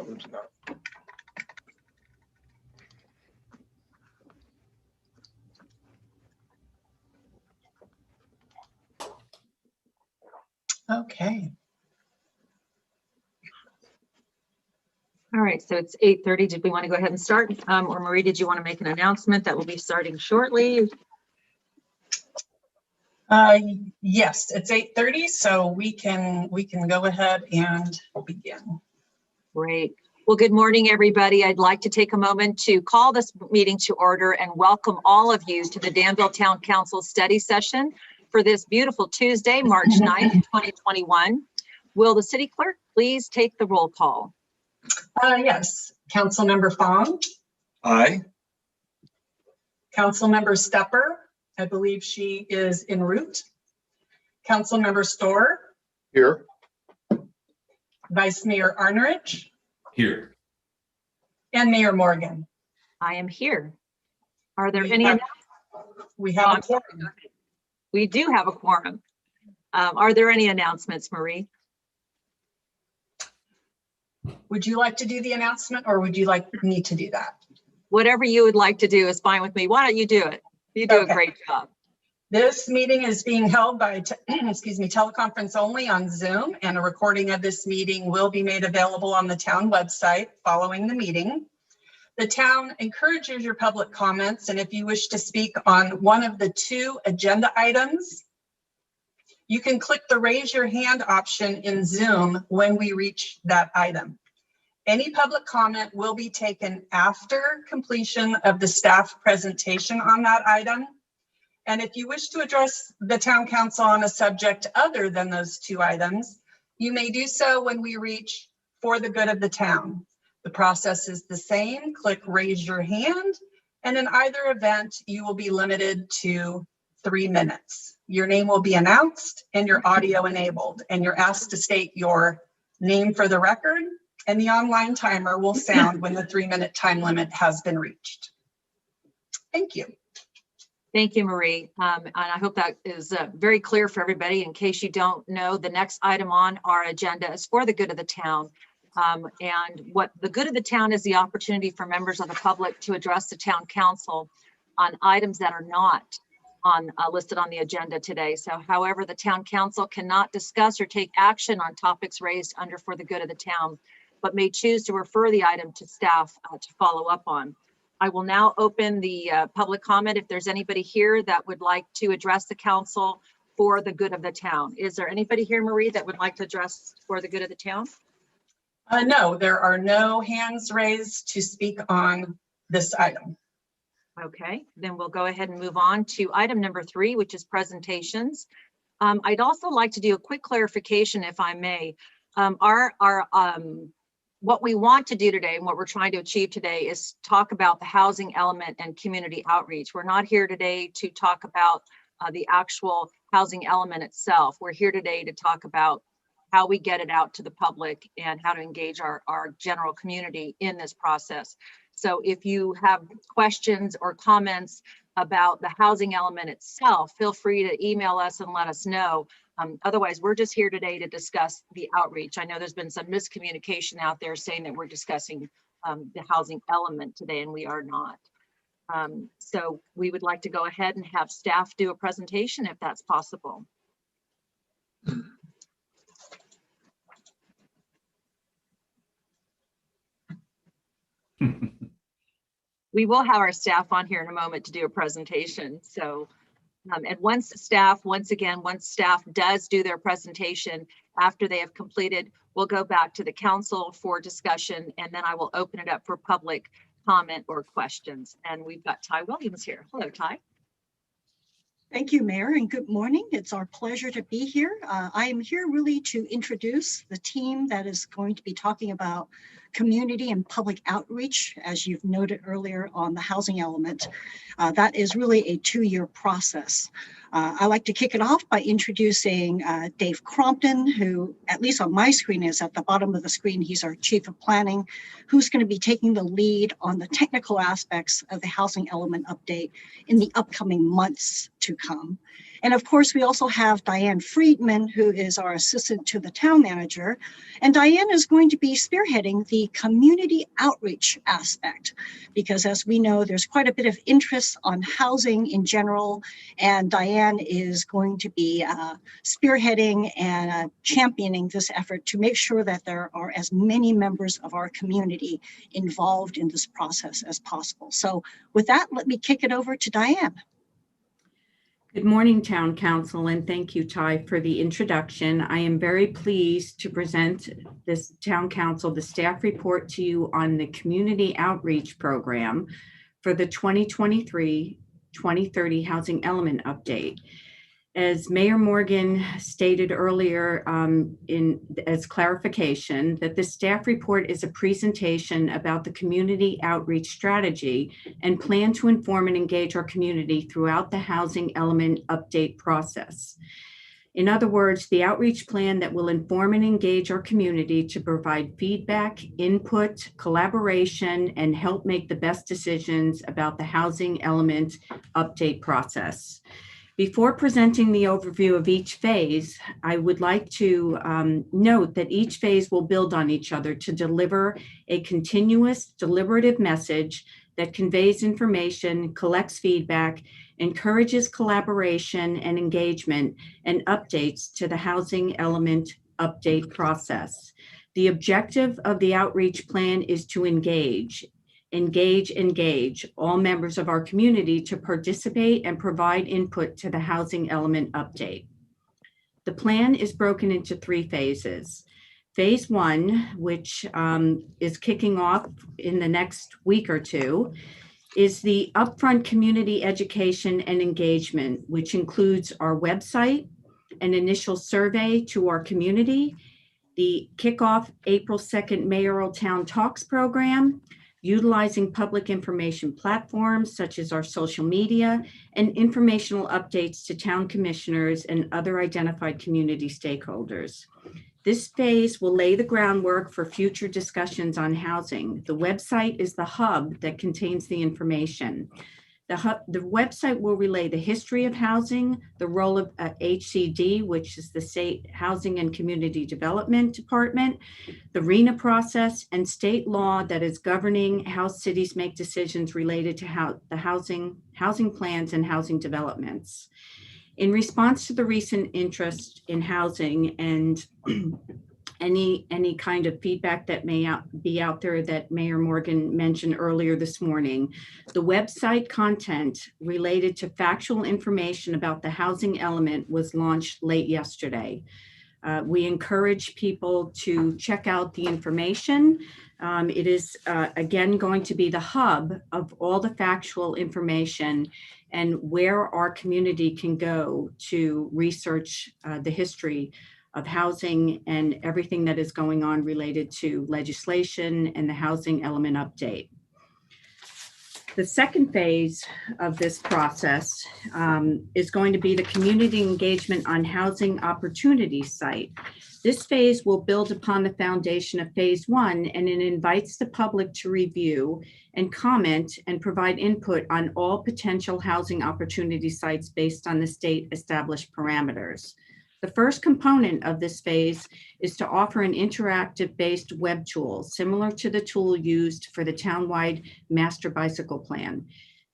No, there's not. Okay. All right, so it's 8:30. Did we want to go ahead and start? Or Marie, did you want to make an announcement that will be starting shortly? Yes, it's 8:30, so we can go ahead and begin. Great. Well, good morning, everybody. I'd like to take a moment to call this meeting to order and welcome all of you to the Danville Town Council study session for this beautiful Tuesday, March 9th, 2021. Will the city clerk please take the roll call? Yes, Councilmember Fong, Aye. Councilmember Stepper, I believe she is en route. Councilmember Storr, Here. Vice Mayor Arnerich, Here. and Mayor Morgan. I am here. Are there We any? have a quorum. We do have a quorum. Are there any announcements, Marie? Would you like to do the announcement or would you like me to do that? Whatever you would like to do is fine with me. Why don't you do it? You do Okay. a great job. This meeting is being held by, teleconference only on Zoom, and a recording of this meeting will be made available on the town website following the meeting. The town encourages your public comments, and if you wish to speak on one of the two agenda items, you can click the raise your hand option in Zoom when we reach that item. Any public comment will be taken after completion of the staff presentation on that item. And if you wish to address the town council on a subject other than those two items, you may do so when we reach for the good of the town. The process is the same. Click raise your hand, and in either event, you will be limited to 3 minutes. Your name will be announced and your audio enabled, and you're asked to state your name for the record, and the online timer will sound when the 3-minute time limit has been reached. Thank you. Thank you, Marie. And I hope that is very clear for everybody. In case you don't know, the next item on our agenda is for the good of the town. And what the good of the town is the opportunity for members of the public to address the town council on items that are not listed on the agenda today. So however, the town council cannot discuss or take action on topics raised under for the good of the town, but may choose to refer the item to staff to follow up on. I will now open the public comment if there's anybody here that would like to address the council for the good of the town. Is there anybody here, Marie, that would like to address for the good of the town? No, there are no hands raised to speak on this item. Okay, then we'll go ahead and move on to item number 3, which is presentations. I'd also like to do a quick clarification, if I may. What we want to do today and what we're trying to achieve today is talk about the housing element and community outreach. We're not here today to talk about the actual housing element itself. We're here today to talk about how we get it out to the public and how to engage our general community in this process. So if you have questions or comments about the housing element itself, feel free to email us and let us know. Otherwise, we're just here today to discuss the outreach. I know there's been some miscommunication out there saying that we're discussing the housing element today, and we are not. So we would like to go ahead and have staff do a presentation if that's possible. We will have our staff on here in a moment to do a presentation. So, and once staff does do their presentation, after they have completed, we'll go back to the council for discussion, and then I will open it up for public comment or questions. And we've got Ty Williams here. Hello, Ty. Thank you, Mayor, and good morning. It's our pleasure to be here. I am here really to introduce the team that is going to be talking about community and public outreach, as you've noted earlier on the housing element. That is really a 2-year process. I like to kick it off by introducing Dave Crompton, who, at least on my screen, is at the bottom of the screen. He's our Chief of Planning, who's going to be taking the lead on the technical aspects of the housing element update in the upcoming months to come. And of course, we also have Diane Friedman, who is our assistant to the town manager. And Diane is going to be spearheading the community outreach aspect, because as we know, there's quite a bit of interest on housing in general. And Diane is going to be spearheading and championing this effort to make sure that there are as many members of our community involved in this process as possible. So with that, let me kick it over to Diane. Good morning, Town Council, and thank you, Ty, for the introduction. I am very pleased to present this Town Council, the staff report to you on the Community Outreach Program for the 2023-2030 Housing Element Update. As Mayor Morgan stated earlier as clarification, that the staff report is a presentation about the community outreach strategy and plan to inform and engage our community throughout the housing element update process. In other words, the outreach plan that will inform and engage our community to provide feedback, input, collaboration, and help make the best decisions about the housing element update process. Before presenting the overview of each phase, I would like to note that each phase will build on each other to deliver a continuous, deliberative message that conveys information, collects feedback, encourages collaboration and engagement, and updates to the housing element update process. The objective of the outreach plan is to engage all members of our community to participate and provide input to the housing element update. The plan is broken into 3 phases. Phase 1, which is kicking off in the next week or two, is the upfront community education and engagement, which includes our website, an initial survey to our community, the kickoff April 2nd Mayoral Town Talks program, utilizing public information platforms such as our social media, and informational updates to town commissioners and other identified community stakeholders. This phase will lay the groundwork for future discussions on housing. The website is the hub that contains the information. The website will relay the history of housing, the role of HCD, which is the State Housing and Community Development Department, the RENA process, and state law that is governing how cities make decisions related to the housing plans and housing developments. In response to the recent interest in housing and any kind of feedback that may be out there that Mayor Morgan mentioned earlier this morning, the website content related to factual information about the housing element was launched late yesterday. We encourage people to check out the information. It is, again, going to be the hub of all the factual information and where our community can go to research the history of housing and everything that is going on related to legislation and the housing element update. The second phase of this process is going to be the community engagement on housing opportunities site. This phase will build upon the foundation of phase 1, and it invites the public to review and comment and provide input on all potential housing opportunity sites based on the state established parameters. The first component of this phase is to offer an interactive-based web tool, similar to the tool used for the townwide master bicycle plan.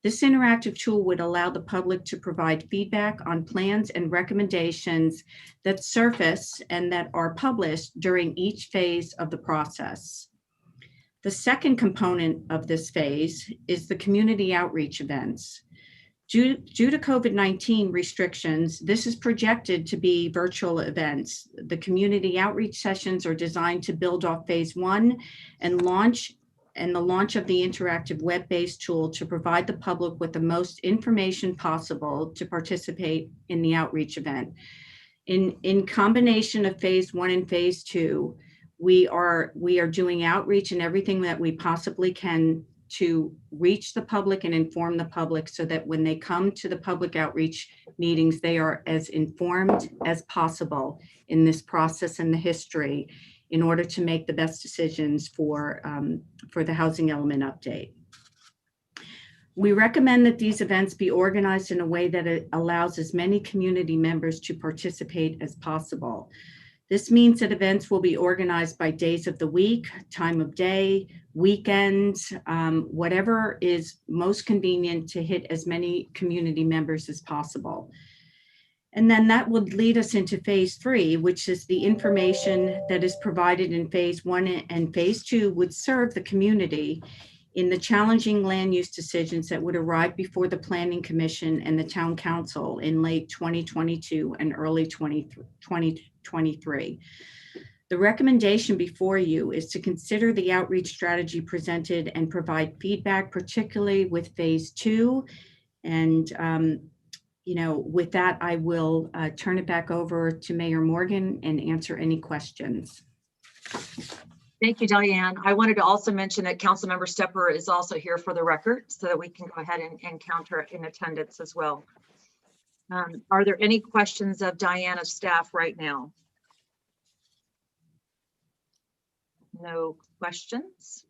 This interactive tool would allow the public to provide feedback on plans and recommendations that surface and that are published during each phase of the process. The second component of this phase is the community outreach events. Due to COVID-19 restrictions, this is projected to be virtual events. The community outreach sessions are designed to build off phase 1 and the launch of the interactive web-based tool to provide the public with the most information possible to participate in the outreach event. In combination of phase 1 and phase 2, we are doing outreach and everything that we possibly can to reach the public and inform the public so that when they come to the public outreach meetings, they are as informed as possible in this process and the history in order to make the best decisions for the housing element update. We recommend that these events be organized in a way that it allows as many community members to participate as possible. This means that events will be organized by days of the week, time of day, weekends, whatever is most convenient to hit as many community members as possible. And then that would lead us into phase 3, which is the information that is provided in phase 1 and phase 2 would serve the community in the challenging land use decisions that would arrive before the Planning Commission and the Town Council in late 2022 and early 2023. The recommendation before you is to consider the outreach strategy presented and provide feedback, particularly with phase 2. And with that, I will turn it back over to Mayor Morgan and answer any questions. Thank you, Diane. I wanted to also mention that Councilmember Stepper is also here for the record so that we can go ahead and count her in attendance as well. Are there any questions of Diana's staff right now? No questions?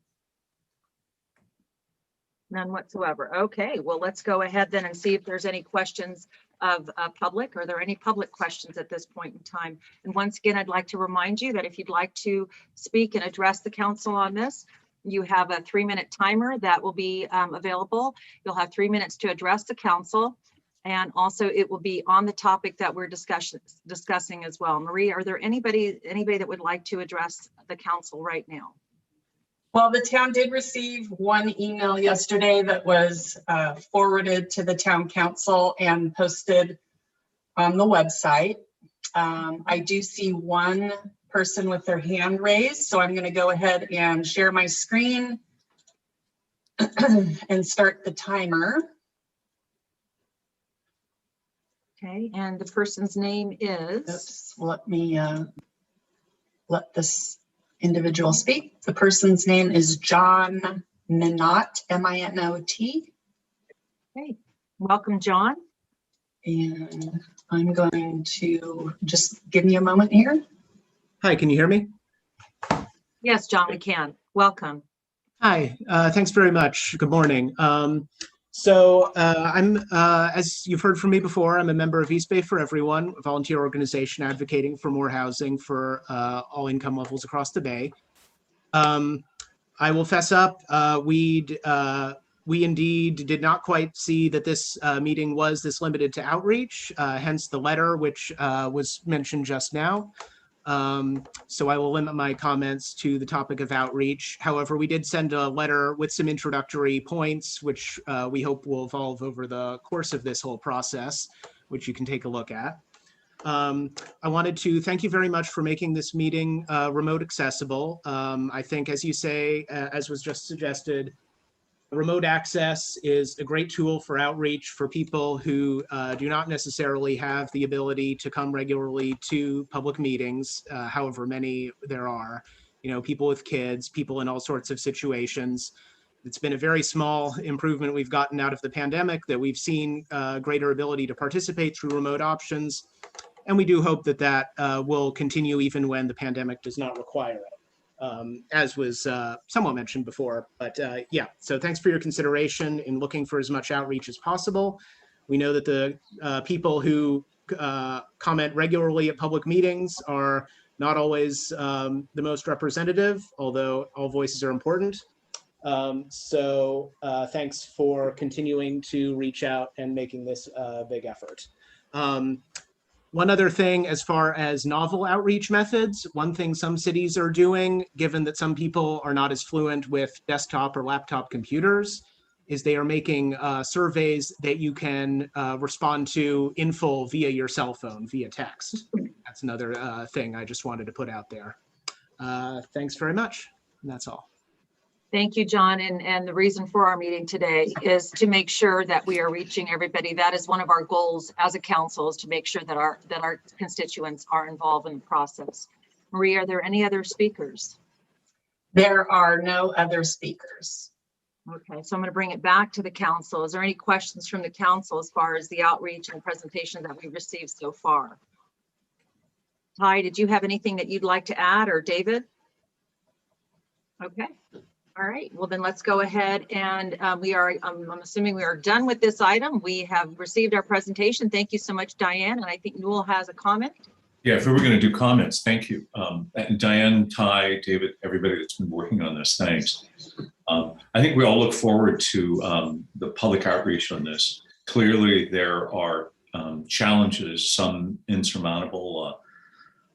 None whatsoever. Okay, well, let's go ahead then and see if there's any questions of public. Are there any public questions at this point in time? And once again, I'd like to remind you that if you'd like to speak and address the council on this, you have a 3-minute timer that will be available. You'll have 3 minutes to address the council. And also it will be on the topic that we're discussing as well. Marie, are there anybody that would like to address the council right now? Well, the town did receive one email yesterday that was forwarded to the town council and posted on the website. I do see one person with their hand raised, so I'm going to go ahead and share my screen and start the timer. Okay, and the person's name is? Oops, let me let this individual speak. The person's name is John Minot, M-I-N-O-T. Okay, welcome, John. And I'm going to just give me a moment here. Hi, can you hear me? Yes, John, we can. Welcome. Hi, thanks very much. Good morning. I'm, as you've heard from me before, I'm a member of East Bay for Everyone, a volunteer organization advocating for more housing for all income levels across the Bay. I will fess up, we indeed did not quite see that this meeting was this limited to outreach, hence the letter which was mentioned just now. So I will limit my comments to the topic of outreach. However, we did send a letter with some introductory points, which we hope will evolve over the course of this whole process, which you can take a look at. I wanted to thank you very much for making this meeting remote accessible. I think, as you say, as was just suggested, remote access is a great tool for outreach for people who do not necessarily have the ability to come regularly to public meetings, however many there are, people with kids, people in all sorts of situations. It's been a very small improvement we've gotten out of the pandemic that we've seen greater ability to participate through remote options. And we do hope that that will continue even when the pandemic does not require it. As was somewhat mentioned before, but yeah, so thanks for your consideration in looking for as much outreach as possible. We know that the people who comment regularly at public meetings are not always the most representative, although all voices are important. So thanks for continuing to reach out and making this a big effort. One other thing, as far as novel outreach methods, one thing some cities are doing, given that some people are not as fluent with desktop or laptop computers, is they are making surveys that you can respond to in full via your cell phone, via text. That's another thing I just wanted to put out there. Thanks very much, and that's all. Thank you, John. And the reason for our meeting today is to make sure that we are reaching everybody. That is one of our goals as a council, is to make sure that our constituents are involved in the process. Marie, are there any other speakers? There are no other speakers. Okay, so I'm going to bring it back to the council. Is there any questions from the council as far as the outreach and presentation that we've received so far? Ty, did you have anything that you'd like to add, or David? Okay. All right, well then let's go ahead and I'm assuming we are done with this item. We have received our presentation. Thank you so much, Diane. And I think Newell has a comment. Yeah, if we were going to do comments, thank you. And Diane, Ty, David, everybody that's been working on this, thanks. I think we all look forward to the public outreach on this. Clearly, there are challenges, some insurmountable,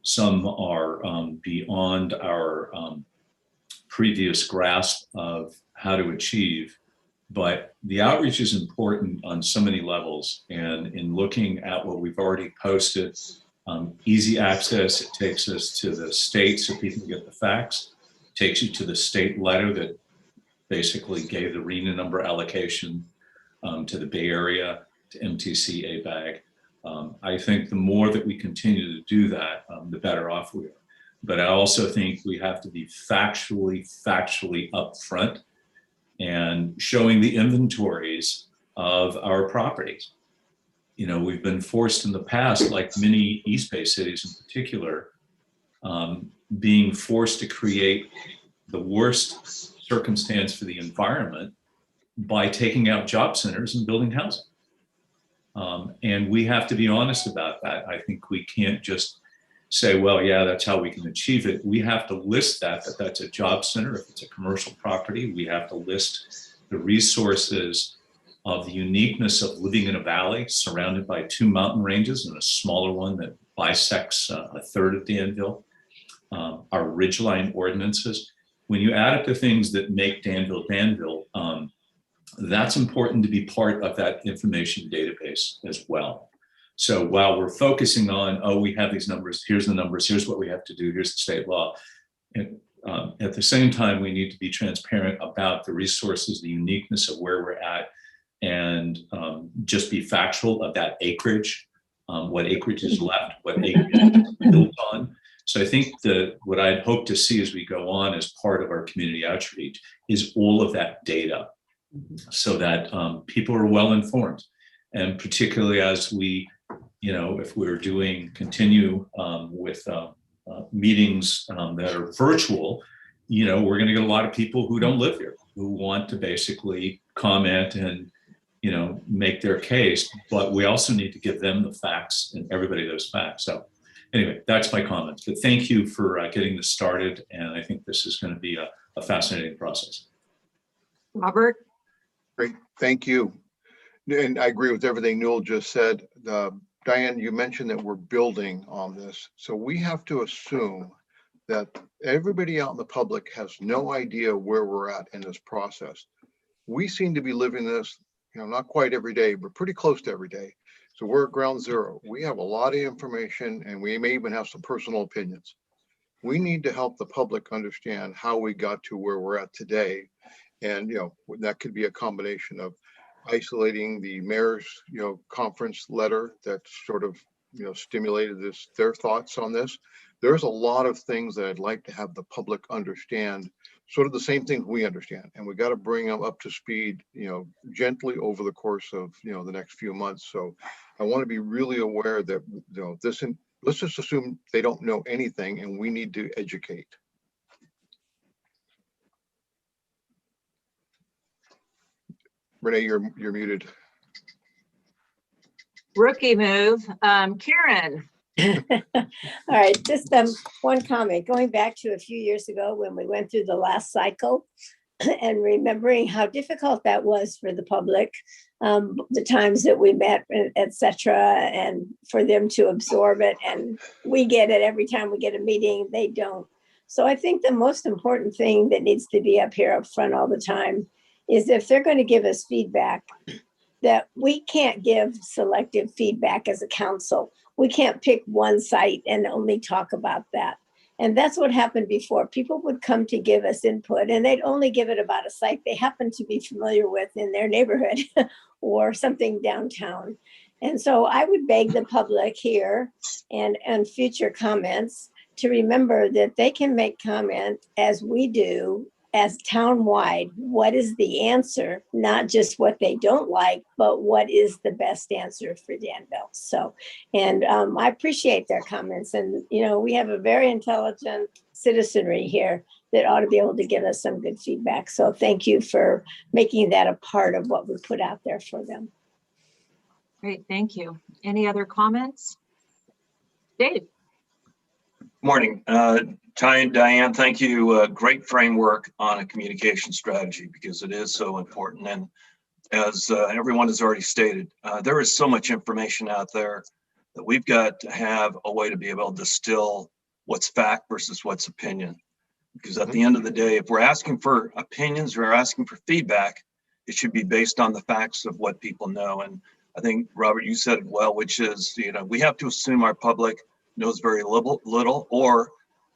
some are beyond our previous grasp of how to achieve. But the outreach is important on so many levels. And in looking at what we've already posted, easy access, it takes us to the state so people can get the facts, takes you to the state letter that basically gave the RENA number allocation to the Bay Area, to MTC ABAG. I think the more that we continue to do that, the better off we are. But I also think we have to be factually upfront and showing the inventories of our properties. You know, we've been forced in the past, like many East Bay cities in particular, being forced to create the worst circumstance for the environment by taking out job centers and building housing. And we have to be honest about that. I think we can't just say, well, yeah, that's how we can achieve it. We have to list that that's a job center. If it's a commercial property, we have to list the resources of the uniqueness of living in a valley surrounded by 2 mountain ranges and a smaller one that bisects a third of Danville. Our ridgeline ordinances. When you add up the things that make Danville, Danville, that's important to be part of that information database as well. So while we're focusing on, oh, we have these numbers, here's the numbers, here's what we have to do, here's the state law. And, at the same time, we need to be transparent about the resources, the uniqueness of where we're at, and just be factual about acreage, what acreage is left, what acreage is built on. So I think what I'd hope to see as we go on as part of our community outreach is all of that data so that people are well informed. And particularly as we, if we're continue with meetings that are virtual, we're going to get a lot of people who don't live here, who want to basically comment and, make their case, but we also need to give them the facts and everybody those facts. So anyway, that's my comments, but thank you for getting this started. And I think this is going to be a fascinating process. Robert? Great, thank you. And I agree with everything Newell just said. Diane, you mentioned that we're building on this. So we have to assume that everybody out in the public has no idea where we're at in this process. We seem to be living this, not quite every day, but pretty close to every day. So we're at ground zero. We have a lot of information and we may even have some personal opinions. We need to help the public understand how we got to where we're at today. And, that could be a combination of isolating the mayor's, conference letter that sort of, stimulated their thoughts on this. There's a lot of things that I'd like to have the public understand, sort of the same things we understand. And we got to bring them up to speed, gently over the course of, the next few months. So I want to be really aware that, let's just assume they don't know anything and we need to educate. Renee, you're muted. Rookie move. Karen. All right, just one comment. Going back to a few years ago when we went through the last cycle and remembering how difficult that was for the public, the times that we met, et cetera, and for them to absorb it. And we get it every time we get a meeting, they don't. So I think the most important thing that needs to be up here up front all the time is if they're going to give us feedback, that we can't give selective feedback as a council. We can't pick one site and only talk about that. And that's what happened before. People would come to give us input and they'd only give it about a site they happen to be familiar with in their neighborhood or something downtown. And so I would beg the public here and future comments to remember that they can make comment as we do as townwide, what is the answer? Not just what they don't like, but what is the best answer for Danville? So, and I appreciate their comments. And, you know, we have a very intelligent citizenry here that ought to be able to give us some good feedback. So thank you for making that a part of what we put out there for them. Great, thank you. Any other comments? Dave? Morning. Ty and Diane, thank you. Great framework on a communication strategy because it is so important. And as everyone has already stated, there is so much information out there that we've got to have a way to be able to distill what's fact versus what's opinion. Because at the end of the day, if we're asking for opinions or asking for feedback, it should be based on the facts of what people know. And I think, Robert, you said it well, which is, you know, we have to assume our public knows very little, or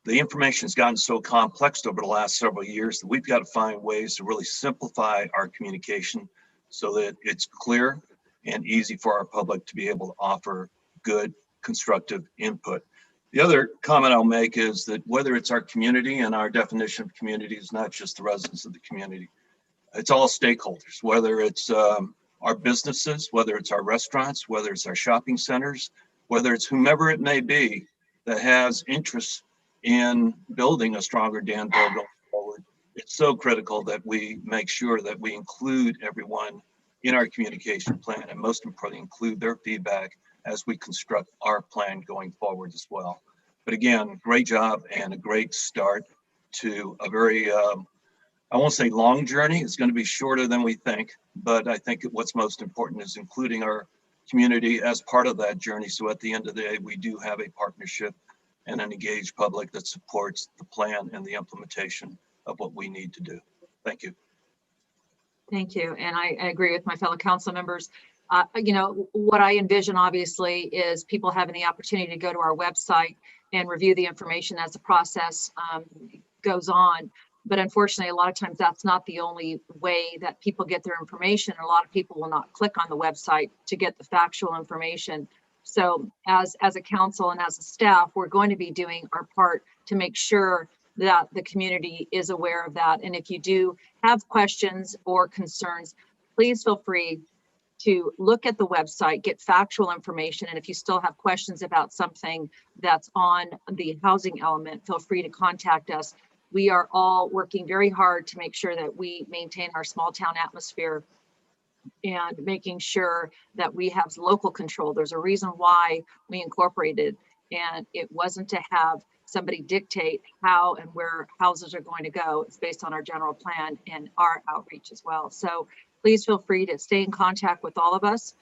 the information has gotten so complex over the last several years that we've got to find ways to really simplify our communication so that it's clear and easy for our public to be able to offer good, constructive input. The other comment I'll make is that whether it's our community, and our definition of community is not just the residents of the community, it's all stakeholders, whether it's our businesses, whether it's our restaurants, whether it's our shopping centers, whether it's whomever it may be that has interest in building a stronger Danville going forward. It's so critical that we make sure that we include everyone in our communication plan, and most importantly, include their feedback as we construct our plan going forward as well. But again, great job and a great start to a very, I won't say long journey. It's going to be shorter than we think, but I think what's most important is including our community as part of that journey. So at the end of the day, we do have a partnership and an engaged public that supports the plan and the implementation of what we need to do. Thank you. Thank you. And I agree with my fellow council members. You know, what I envision obviously is people having the opportunity to go to our website and review the information as the process goes on. But unfortunately, a lot of times that's not the only way that people get their information. A lot of people will not click on the website to get the factual information. So as a council and as a staff, we're going to be doing our part to make sure that the community is aware of that. And if you do have questions or concerns, please feel free to look at the website, get factual information. And if you still have questions about something that's on the housing element, feel free to contact us. We are all working very hard to make sure that we maintain our small town atmosphere and making sure that we have local control. There's a reason why we incorporated, and it wasn't to have somebody dictate how and where houses are going to go. It's based on our general plan and our outreach as well. So please feel free to stay in contact with all of us.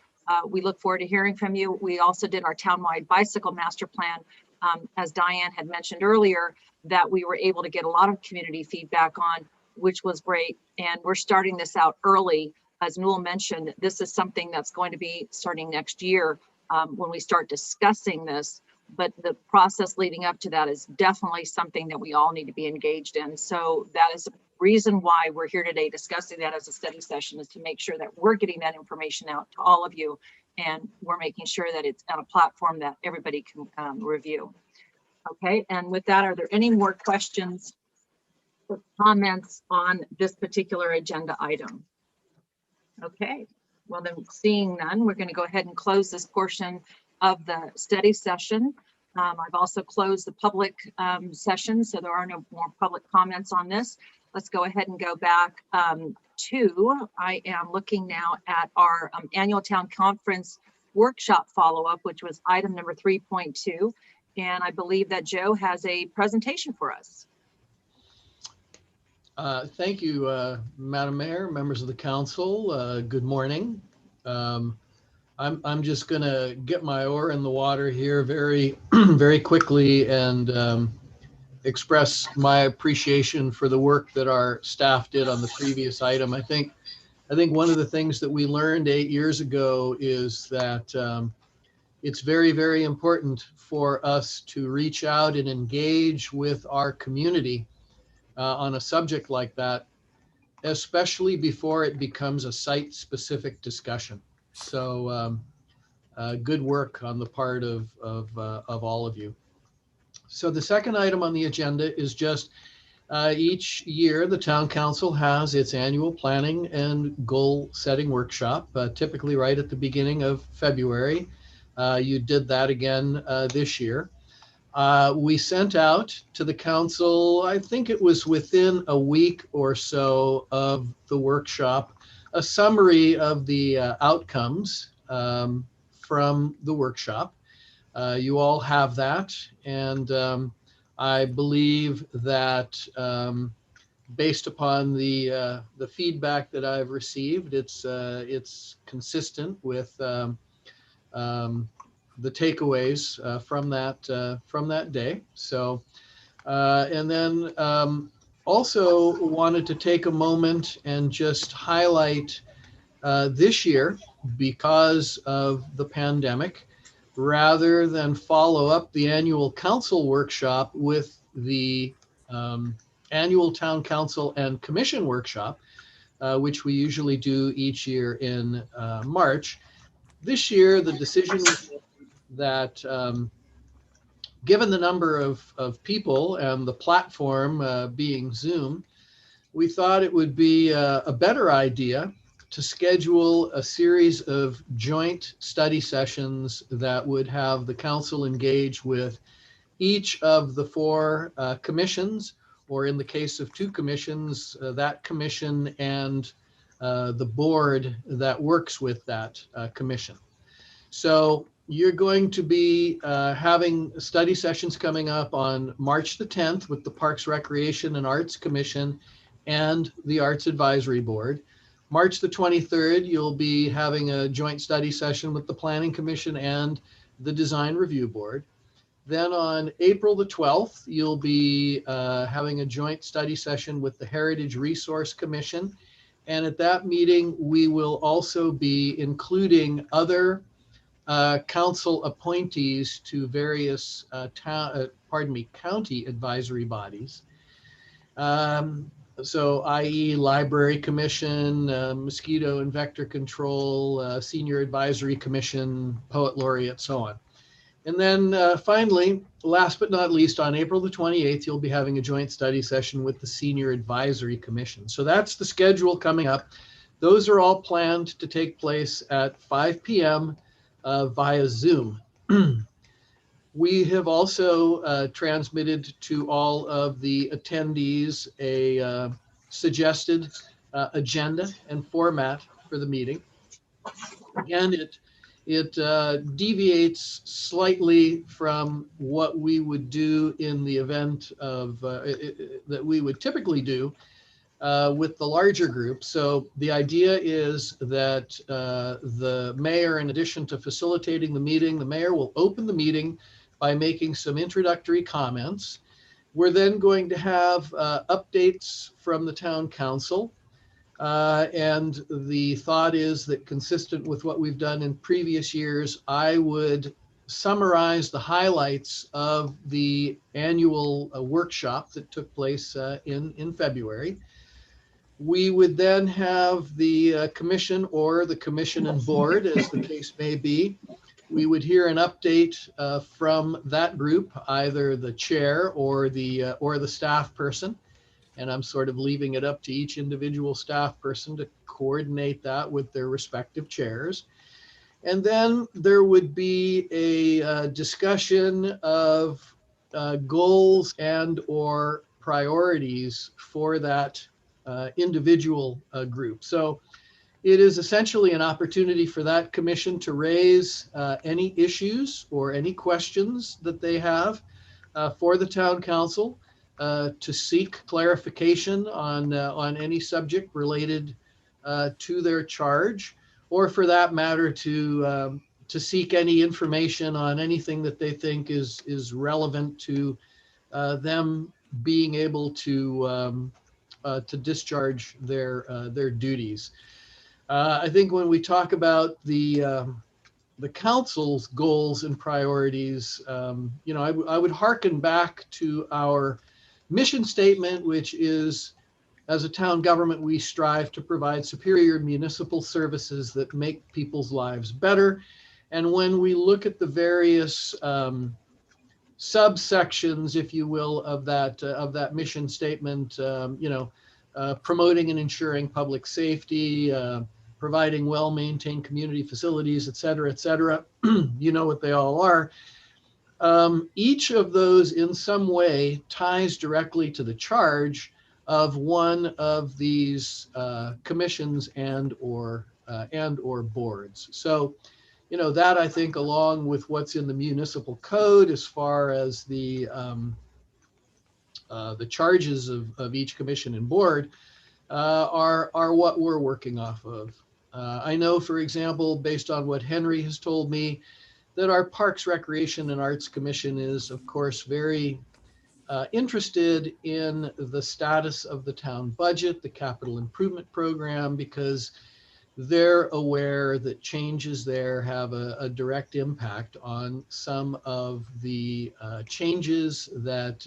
We look forward to hearing from you. We also did our townwide bicycle master plan. As Diane had mentioned earlier, that we were able to get a lot of community feedback on, which was great. And we're starting this out early. As Newell mentioned, this is something that's going to be starting next year when we start discussing this. But the process leading up to that is definitely something that we all need to be engaged in. So that is the reason why we're here today discussing that as a study session, is to make sure that we're getting that information out to all of you. And we're making sure that it's on a platform that everybody can review. Okay, and with that, are there any more questions or comments on this particular agenda item? Okay, well then, seeing none, we're going to go ahead and close this portion of the study session. I've also closed the public session, so there are no more public comments on this. Let's go ahead and go back to, I am looking now at our annual town conference workshop follow-up, which was item number 3.2. And I believe that Joe has a presentation for us. Thank you, Madam Mayor, members of the council. Good morning. I'm just going to get my oar in the water here very, very quickly and express my appreciation for the work that our staff did on the previous item. I think one of the things that we learned 8 years ago is that it's very, very important for us to reach out and engage with our community on a subject like that, especially before it becomes a site-specific discussion. So good work on the part of all of you. So the second item on the agenda is just Each year, the town council has its annual planning and goal setting workshop, typically right at the beginning of February. You did that again this year. We sent out to the council, I think it was within a week or so of the workshop, a summary of the outcomes from the workshop. You all have that, and I believe that based upon the feedback that I've received, it's consistent with the takeaways from that day. So, and then also wanted to take a moment and just highlight this year, because of the pandemic, rather than follow up the annual council workshop with the annual town council and commission workshop, which we usually do each year in March. This year, the decision was made that given the number of people and the platform being Zoom, we thought it would be a better idea to schedule a series of joint study sessions that would have the council engage with each of the four commissions, or in the case of two commissions, that commission and the board that works with that commission. So you're going to be having study sessions coming up on March the 10th with the Parks, Recreation and Arts Commission and the Arts Advisory Board. March the 23rd, you'll be having a joint study session with the Planning Commission and the Design Review Board. Then on April the 12th, you'll be having a joint study session with the Heritage Resource Commission. And at that meeting, we will also be including other council appointees to various county advisory bodies. So i.e. Library Commission, Mosquito and Vector Control, Senior Advisory Commission, Poet Laureate, so on. And then finally, last but not least, on April the 28th, you'll be having a joint study session with the Senior Advisory Commission. So that's the schedule coming up. Those are all planned to take place at 5 p.m. Via Zoom. We have also transmitted to all of the attendees a suggested agenda and format for the meeting. Again, it deviates slightly from what we would do in the event of that we would typically do with the larger group. So the idea is that the mayor, in addition to facilitating the meeting, the mayor will open the meeting by making some introductory comments. We're then going to have updates from the town council. And the thought is that, consistent with what we've done in previous years, I would summarize the highlights of the annual workshop that took place in February. We would then have the commission or the commission and board, as the case may be. We would hear an update from that group, either the chair or the staff person. And I'm sort of leaving it up to each individual staff person to coordinate that with their respective chairs. And then there would be a discussion of goals and or priorities for that individual group. So it is essentially an opportunity for that commission to raise any issues or any questions that they have for the town council, to seek clarification on any subject related to their charge, or for that matter to seek any information on anything that they think is relevant to them being able to discharge their duties. I think when we talk about the council's goals and priorities, I would hearken back to our mission statement, which is, as a town government, we strive to provide superior municipal services that make people's lives better. And when we look at the various subsections, if you will, of that mission statement. Promoting and ensuring public safety, providing well-maintained community facilities, et cetera, et cetera. You know what they all are. Each of those in some way ties directly to the charge of one of these commissions and or boards. So, that I think, along with what's in the municipal code as far as the charges of each commission and board are what we're working off of. I know, for example, based on what Henry has told me, that our Parks, Recreation, and Arts Commission is, of course, very interested in the status of the town budget, the capital improvement program, because they're aware that changes there have a direct impact on some of the changes that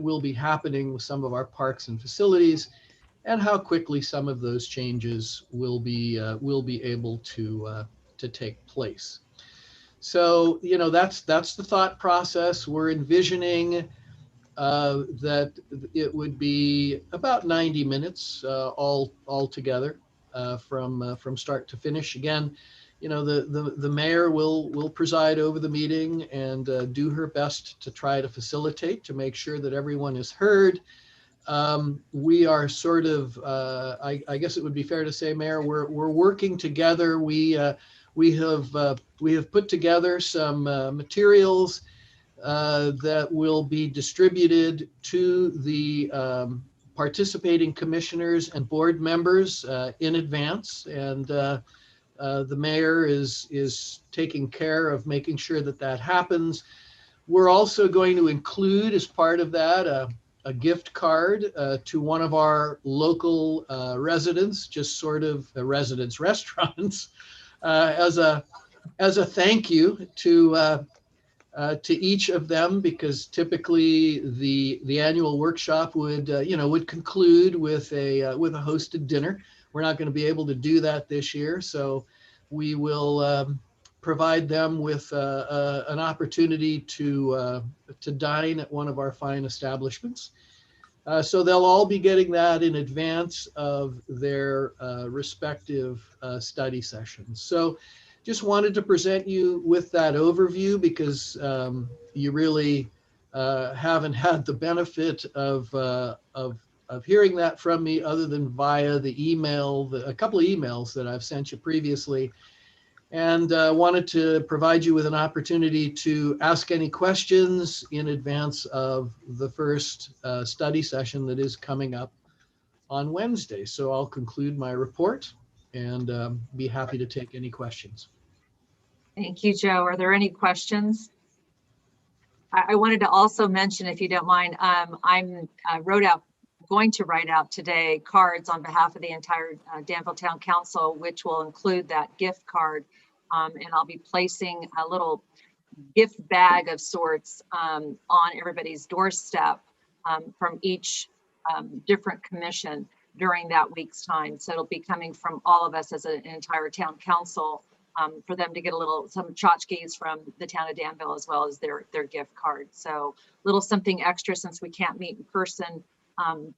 will be happening with some of our parks and facilities, and how quickly some of those changes will be able to take place. So, that's the thought process. We're envisioning that it would be about 90 minutes all together from start to finish. Again, the mayor will preside over the meeting and do her best to try to facilitate, to make sure that everyone is heard. We are sort of, I guess it would be fair to say, Mayor, we're working together. We have put together some materials that will be distributed to the participating commissioners and board members in advance, and the mayor is taking care of making sure that happens. We're also going to include, as part of that, a gift card to one of our local residents, just sort of residence restaurants, as a thank you to each of them, because typically the annual workshop would conclude with a hosted dinner. We're not going to be able to do that this year, so we will provide them with an opportunity to dine at one of our fine establishments. So they'll all be getting that in advance of their respective study sessions. So just wanted to present you with that overview, because you really haven't had the benefit of hearing that from me, other than via the email, a couple of emails that I've sent you previously. And wanted to provide you with an opportunity to ask any questions in advance of the first study session that is coming up on Wednesday. So I'll conclude my report and be happy to take any questions. Thank you, Joe. Are there any questions? I wanted to also mention, if you don't mind, I'm going to write out today cards on behalf of the entire Danville Town Council, which will include that gift card. And I'll be placing a little gift bag of sorts on everybody's doorstep from each different commission during that week's time. So it'll be coming from all of us as an entire town council, for them to get some tchotchkes from the town of Danville, as well as their gift card. So little something extra, since we can't meet in person,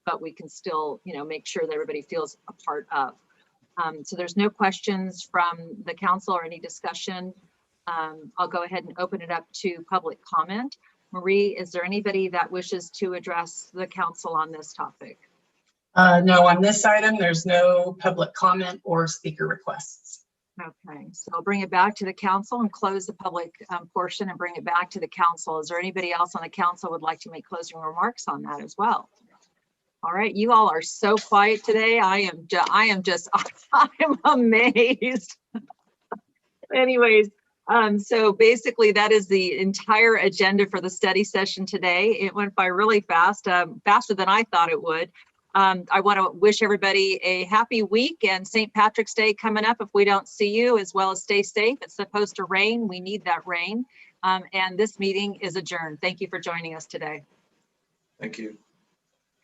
but we can still, make sure that everybody feels a part of. So there's no questions from the council or any discussion. I'll go ahead and open it up to public comment. Marie, is there anybody that wishes to address the council on this topic? No, on this item, there's no public comment or speaker requests. Okay, so I'll bring it back to the council and close the public portion and bring it back to the council. Is there anybody else on the council would like to make closing remarks on that as well? All right, you all are so quiet today. I am amazed. Anyways, so basically that is the entire agenda for the study session today. It went by really fast, faster than I thought it would. I want to wish everybody a happy week and St. Patrick's Day coming up if we don't see you, as well as stay safe. It's supposed to rain. We need that rain. And this meeting is adjourned. Thank you for joining us today. Thank you.